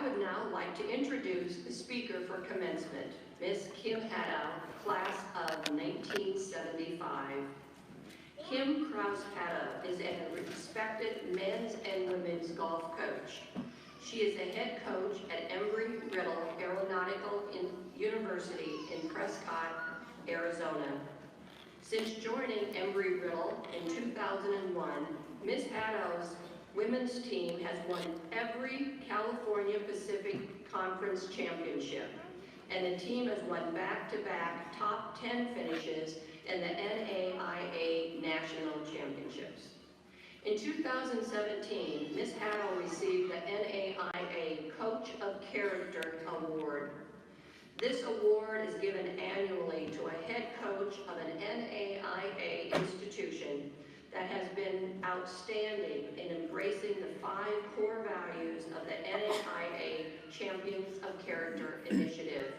would now like to introduce the speaker for commencement, Miss Kim Haddow, class of 1975. Kim Krause Haddow is a respected men's and women's golf coach. She is the head coach at Embry-Riddle Aeronautical University in Prescott, Arizona. Since joining Embry-Riddle in 2001, Ms. Haddow's women's team has won every California Pacific Conference championship, and the team has won back-to-back top 10 finishes in the NAIA National Championships. In 2017, Ms. Haddow received the NAIA Coach of Character Award. This award is given annually to a head coach of an NAIA institution that has been outstanding in embracing the 5 core values of the NAIA Champions of Character Initiative.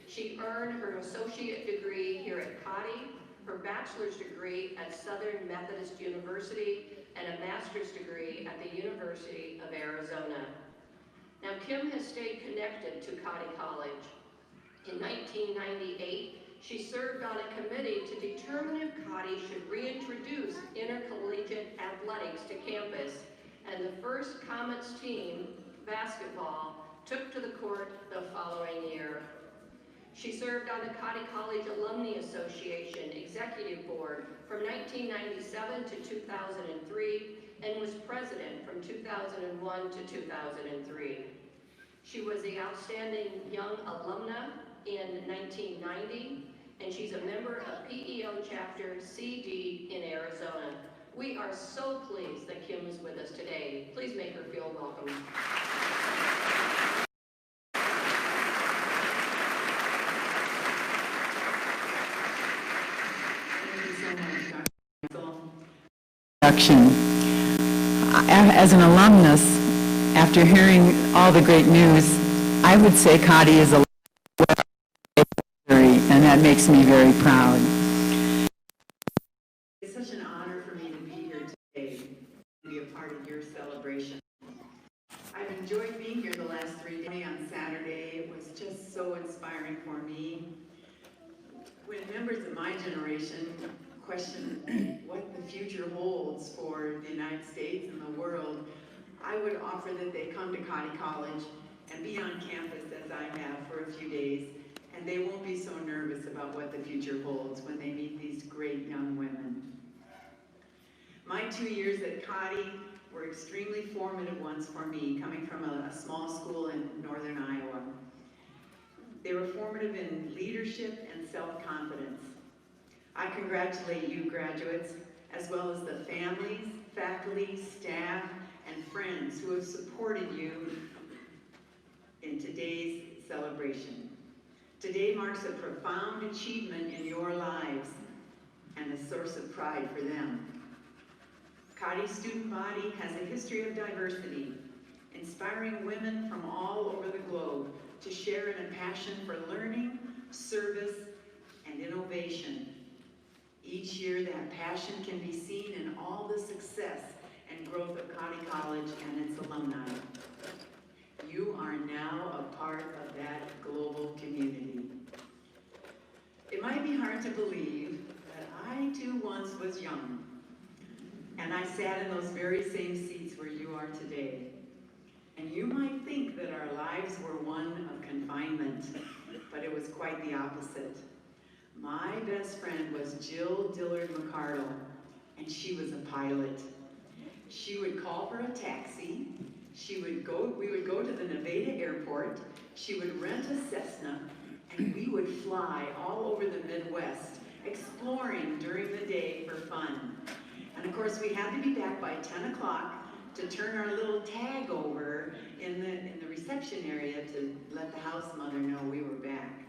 She earned her associate degree here at Cottey, her bachelor's degree at Southern Methodist University, and a master's degree at the University of Arizona. Now, Kim has stayed connected to Cottey College. In 1998, she served on a committee to determine if Cottey should reintroduce intercollegiate athletics to campus, and the first Comets team, basketball, took to the court the following year. She served on the Cottey College Alumni Association Executive Board from 1997 to 2003 and was president from 2001 to 2003. She was the Outstanding Young Alumna in 1990, and she's a member of PEO Chapter CD in Arizona. We are so pleased that Kim is with us today. Please make her feel welcome. As an alumnus, after hearing all the great news, I would say Cottey is a and that makes me very proud. It's such an honor for me to be here today and be a part of your celebration. I've enjoyed being here the last 3 days. On Saturday, it was just so inspiring for me. When members of my generation question what the future holds for the United States and the world, I would offer that they come to Cottey College and be on campus as I have for a few days, and they won't be so nervous about what the future holds when they meet these great young women. My 2 years at Cottey were extremely formative ones for me, coming from a small school in northern Iowa. They were formative in leadership and self-confidence. I congratulate you graduates, as well as the families, faculty, staff, and friends who have supported you in today's celebration. Today marks a profound achievement in your lives and a source of pride for them. Cottey's student body has a history of diversity, inspiring women from all over the globe to share in a passion for learning, service, and innovation. Each year, that passion can be seen in all the success and growth of Cottey College and its alumni. You are now a part of that global community. It might be hard to believe that I too once was young, and I sat in those very same seats where you are today. And you might think that our lives were one of confinement, but it was quite the opposite. My best friend was Jill Dillard McCardle, and she was a pilot. She would call for a taxi. We would go to the Nevada airport. She would rent a Cessna, and we would fly all over the Midwest, exploring during the day for fun. And of course, we had to be back by 10 o'clock to turn our little tag over in the reception area to let the house mother know we were back.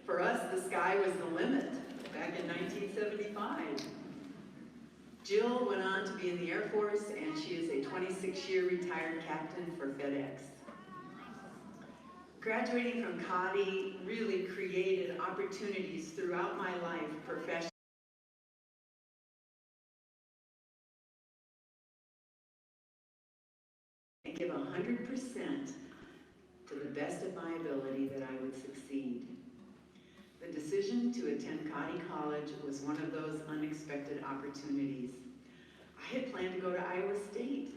For us, the sky was the limit back in 1975. Jill went on to be in the Air Force, and she is a 26-year retired captain for FedEx. Graduating from Cottey really created opportunities throughout my life professionally. And give 100% 100% to the best of my ability that I would succeed. The decision to attend Cottey College was one of those unexpected opportunities. I had planned to go to Iowa State,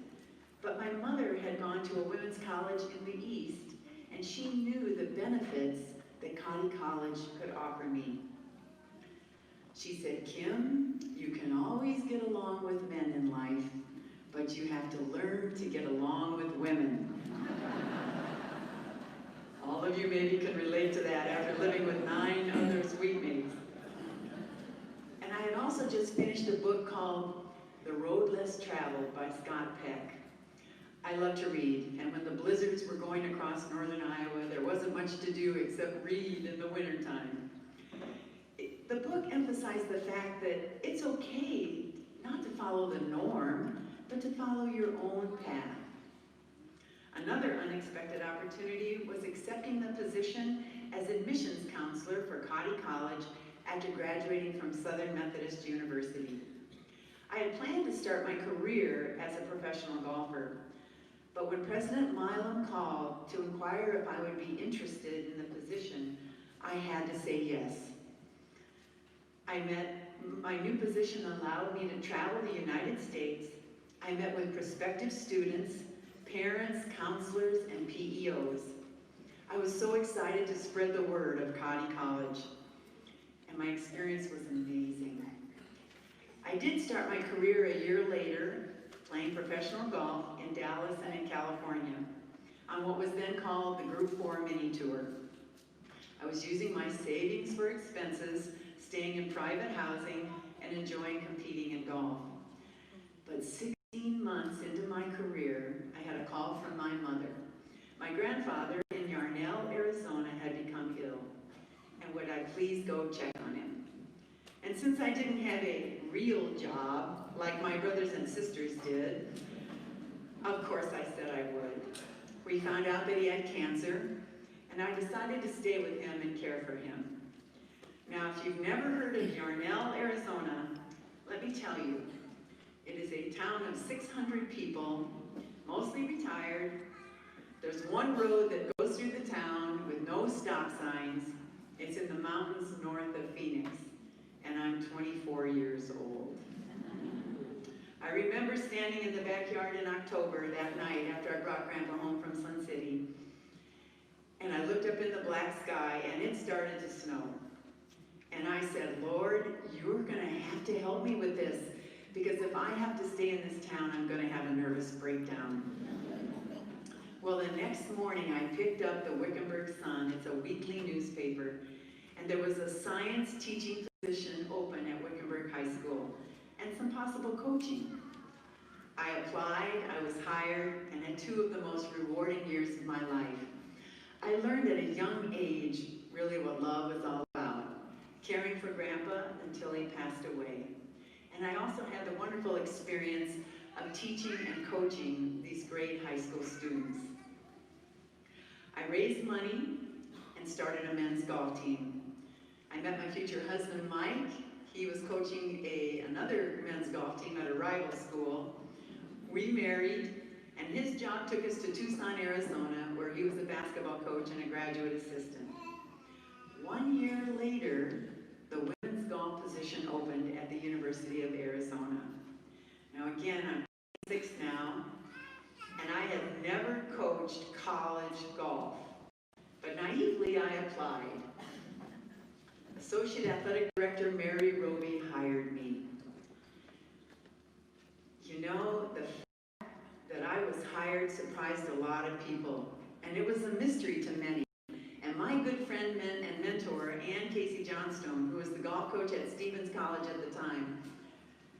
but my mother had gone to a women's college in the East, and she knew the benefits that Cottey College could offer me. She said, "Kim, you can always get along with men in life, but you have to learn to get along with women." All of you maybe can relate to that after living with 9 other suitemates. And I had also just finished a book called The Road Less Traveled by Scott Peck. I love to read, and when the blizzards were going across northern Iowa, there wasn't much to do except read in the wintertime. The book emphasized the fact that it's okay not to follow the norm, but to follow your own path. Another unexpected opportunity was accepting the position as admissions counselor for Cottey College after graduating from Southern Methodist University. I had planned to start my career as a professional golfer, but when President Milam called to inquire if I would be interested in the position, I had to say yes. My new position allowed me to travel the United States. I met with prospective students, parents, counselors, and PEOs. I was so excited to spread the word of Cottey College, and my experience was amazing. I did start my career a year later, playing professional golf in Dallas and in California, on what was then called the Group 4 Mini Tour. I was using my savings for expenses, staying in private housing, and enjoying competing in golf. But 16 months into my career, I had a call from my mother. My grandfather in Yarnell, Arizona had become ill, and would I please go check on him? And since I didn't have a real job, like my brothers and sisters did, of course I said I would. We found out that he had cancer, and I decided to stay with him and care for him. Now, if you've never heard of Yarnell, Arizona, let me tell you, it is a town of 600 people, mostly retired. There's one road that goes through the town with no stop signs. It's in the mountains north of Phoenix, and I'm 24 years old. I remember standing in the backyard in October that night after I brought Grandpa home from Sun City, and I looked up in the black sky, and it started to snow. And I said, "Lord, you're going to have to help me with this, because if I have to stay in this town, I'm going to have a nervous breakdown." Well, the next morning, I picked up the Wickenburg Sun. It's a weekly newspaper. And there was a science teaching position open at Wickenburg High School, and some possible coaching. I applied, I was hired, and had 2 of the most rewarding years of my life. I learned at a young age really what love is all about, caring for Grandpa until he passed away. And I also had the wonderful experience of teaching and coaching these great high school students. I raised money and started a men's golf team. I met my future husband, Mike. He was coaching another men's golf team at a rival school. We married, and his job took us to Tucson, Arizona, where he was a basketball coach and a graduate assistant. 1 year later, the women's golf position opened at the University of Arizona. Now again, I'm 26 now, and I had never coached college golf, but naively I applied. Associate Athletic Director Mary Roby hired me. You know, the fact that I was hired surprised a lot of people, and it was a mystery to many. And my good friend and mentor, Ann Casey Johnstone, who was the golf coach at Stevens College at the time,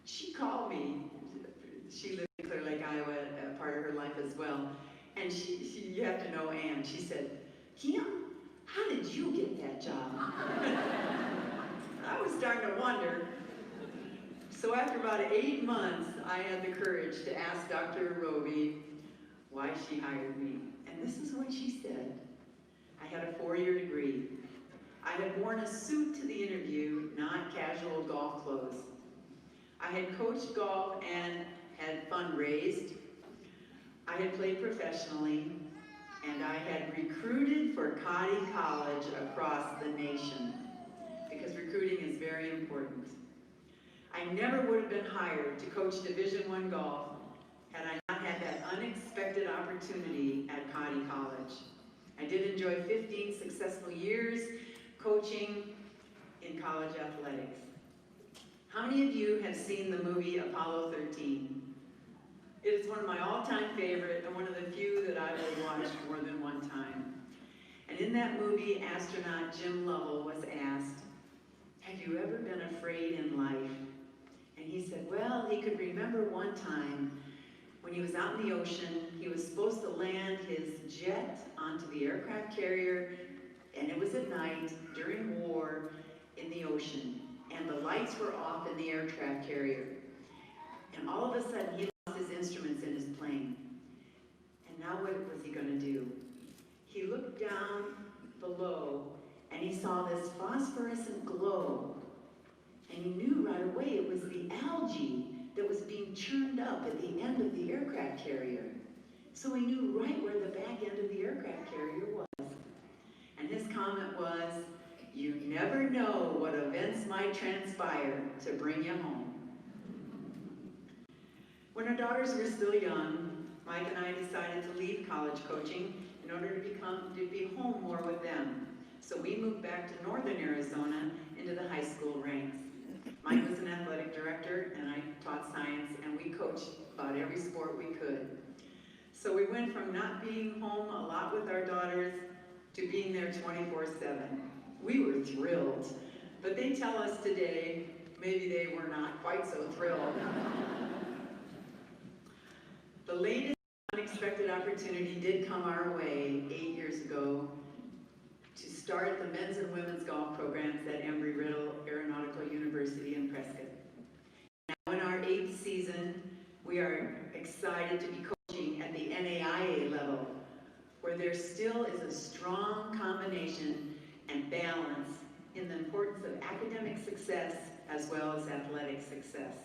she called me. She lived in Clear Lake, Iowa, a part of her life as well. And you have to know Ann. She said, "Kim, how did you get that job?" I was starting to wonder. So after about 8 months, I had the courage to ask Dr. Roby why she hired me. And this is what she said. I had a 4-year degree. I had worn a suit to the interview, not casual golf clothes. I had coached golf and had fundraised. I had played professionally, and I had recruited for Cottey College across the nation, because recruiting is very important. I never would have been hired to coach Division I golf had I not had that unexpected opportunity at Cottey College. I did enjoy 15 successful years coaching in college athletics. How many of you have seen the movie Apollo 13? It is one of my all-time favorite and one of the few that I will watch more than one time. And in that movie, astronaut Jim Lovell was asked, "Have you ever been afraid in life?" And he said, well, he could remember one time when he was out in the ocean. He was supposed to land his jet onto the aircraft carrier, and it was at night during war in the ocean, and the lights were off in the aircraft carrier. And all of a sudden, he lost his instruments in his plane. And now what was he going to do? He looked down below, and he saw this phosphorescent glow. And he knew right away it was the algae that was being churned up at the end of the aircraft carrier. So he knew right where the back end of the aircraft carrier was. And his comment was, "You never know what events might transpire to bring you home." When our daughters were still young, Mike and I decided to leave college coaching in order to be home more with them. So we moved back to northern Arizona into the high school ranks. Mike was an athletic director, and I taught science, and we coached about every sport we could. So we went from not being home a lot with our daughters to being there 24/7. We were thrilled, but they tell us today maybe they were not quite so thrilled. The latest unexpected opportunity did come our way 8 years ago to start the men's and women's golf programs at Embry-Riddle Aeronautical University in Prescott. Now in our 8th season, we are excited to be coaching at the NAIA level, where there still is a strong combination and balance in the importance of academic success as well as athletic success.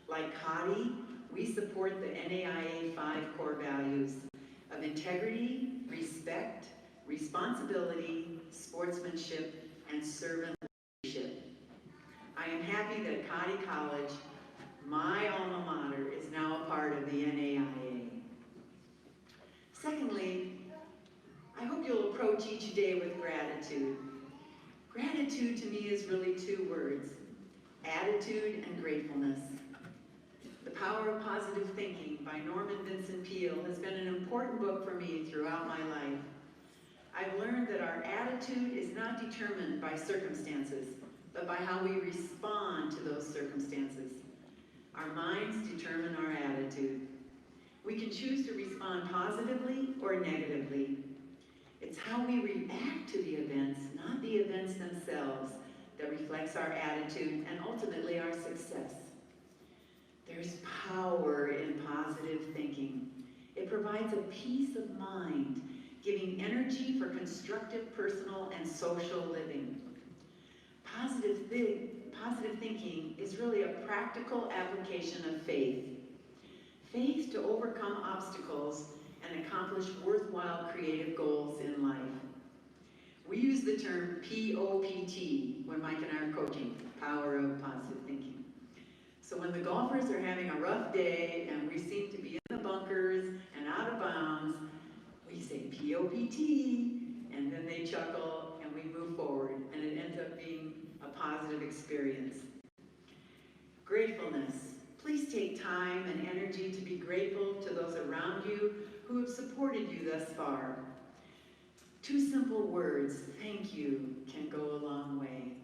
Like Cottey, we support the NAIA 5 core values of integrity, respect, responsibility, sportsmanship, and servant leadership. I am happy that Cottey College, my alma mater, is now a part of the NAIA. Secondly, I hope you'll approach each day with gratitude. Gratitude to me is really 2 words: attitude and gratefulness. The Power of Positive Thinking by Norman Vincent Peale has been an important book for me throughout my life. I've learned that our attitude is not determined by circumstances, but by how we respond to those circumstances. Our minds determine our attitude. We can choose to respond positively or negatively. It's how we react to the events, not the events themselves, that reflects our attitude and ultimately our success. There's power in positive thinking. It provides a peace of mind, giving energy for constructive personal and social living. Positive thinking is really a practical application of faith. Faith to overcome obstacles and accomplish worthwhile creative goals in life. We use the term POPT when Mike and I are coaching, power of positive thinking. So when the golfers are having a rough day and we seem to be in the bunkers and out of bounds, we say POPT, and then they chuckle and we move forward, and it ends up being a positive experience. Gratefulness. Please take time and energy to be grateful to those around you who have supported you thus far. 2 simple words, thank you, can go a long way.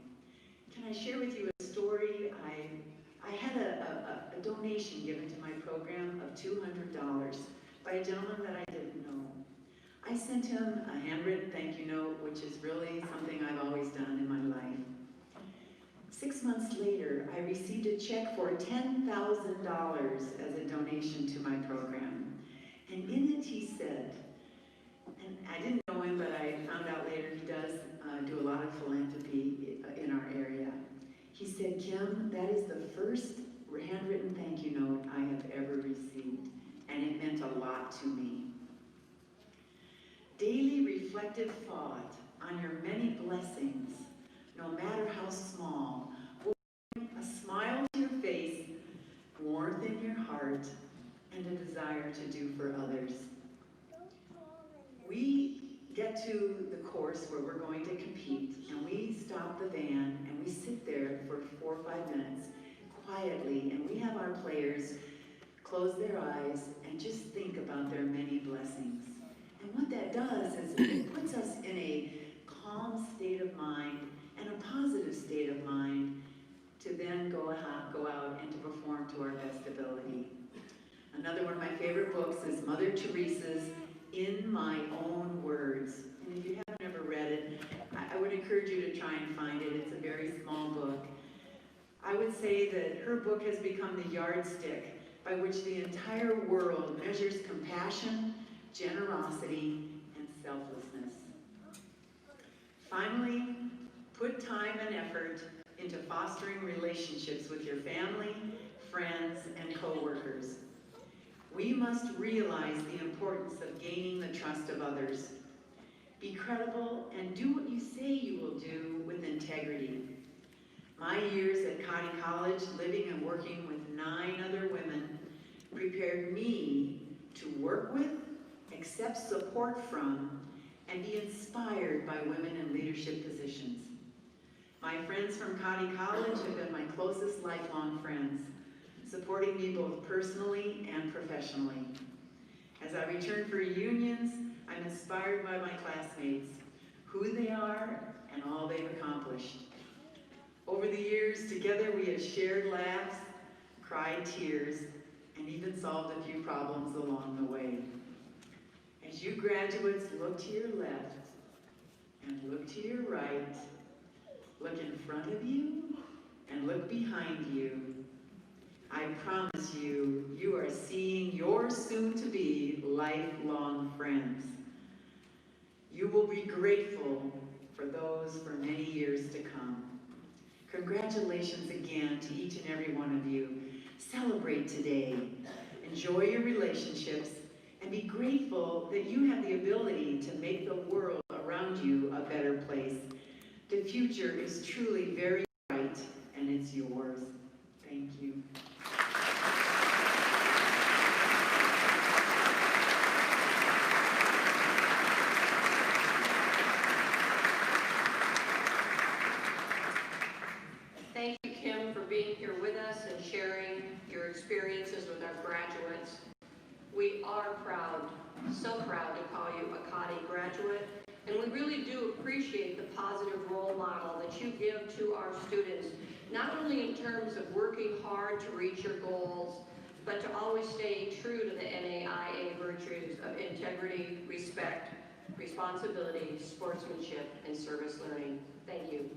Can I share with you a story? I had a donation given to my program of $200 by a gentleman that I didn't know. I sent him a handwritten thank you note, which is really something I've always done in my life. 6 months later, I received a check for $10,000 as a donation to my program. And in it he said, and I didn't know him, but I found out later he does do a lot of philanthropy in our area. He said, "Kim, that is the first handwritten thank you note I have ever received, and it meant a lot to me." daily reflective thought on your many blessings, no matter how small, will bring a smile to your face, warmth in your heart, and a desire to do for others. We get to the course where we're going to compete, and we stop the van and we sit there for 4 or 5 minutes quietly, and we have our players close their eyes and just think about their many blessings. And what that does is it puts us in a calm state of mind and a positive state of mind to then go out and to perform to our best ability. Another one of my favorite books is Mother Teresa's In My Own Words. And if you haven't ever read it, I would encourage you to try and find it. It's a very small book. I would say that her book has become the yardstick by which the entire world measures compassion, generosity, and selflessness. Finally, put time and effort into fostering relationships with your family, friends, and co-workers. We must realize the importance of gaining the trust of others. Be credible and do what you say you will do with integrity. My years at Cottey College, living and working with 9 other women, prepared me to work with, accept support from, and be inspired by women in leadership positions. My friends from Cottey College have been my closest lifelong friends, supporting me both personally and professionally. As I return for reunions, I'm inspired by my classmates, who they are, and all they've accomplished. Over the years, together we have shared laughs, cried tears, and even solved a few problems along the way. As you graduates look to your left and look to your right, look in front of you and look behind you, I promise you, you are seeing your soon-to-be lifelong friends. You will be grateful for those for many years to come. Congratulations again to each and every one of you. Celebrate today. Enjoy your relationships and be grateful that you have the ability to make the world around you a better place. The future is truly very bright and it's yours. Thank you. Thank you, Kim, for being here with us and sharing your experiences with our graduates. We are proud, so proud to call you a Cottey graduate, and we really do appreciate the positive role model that you give to our students, not only in terms of working hard to reach your goals, but to always stay true to the NAIA virtues of integrity, respect, responsibility, sportsmanship, and service learning. Thank you.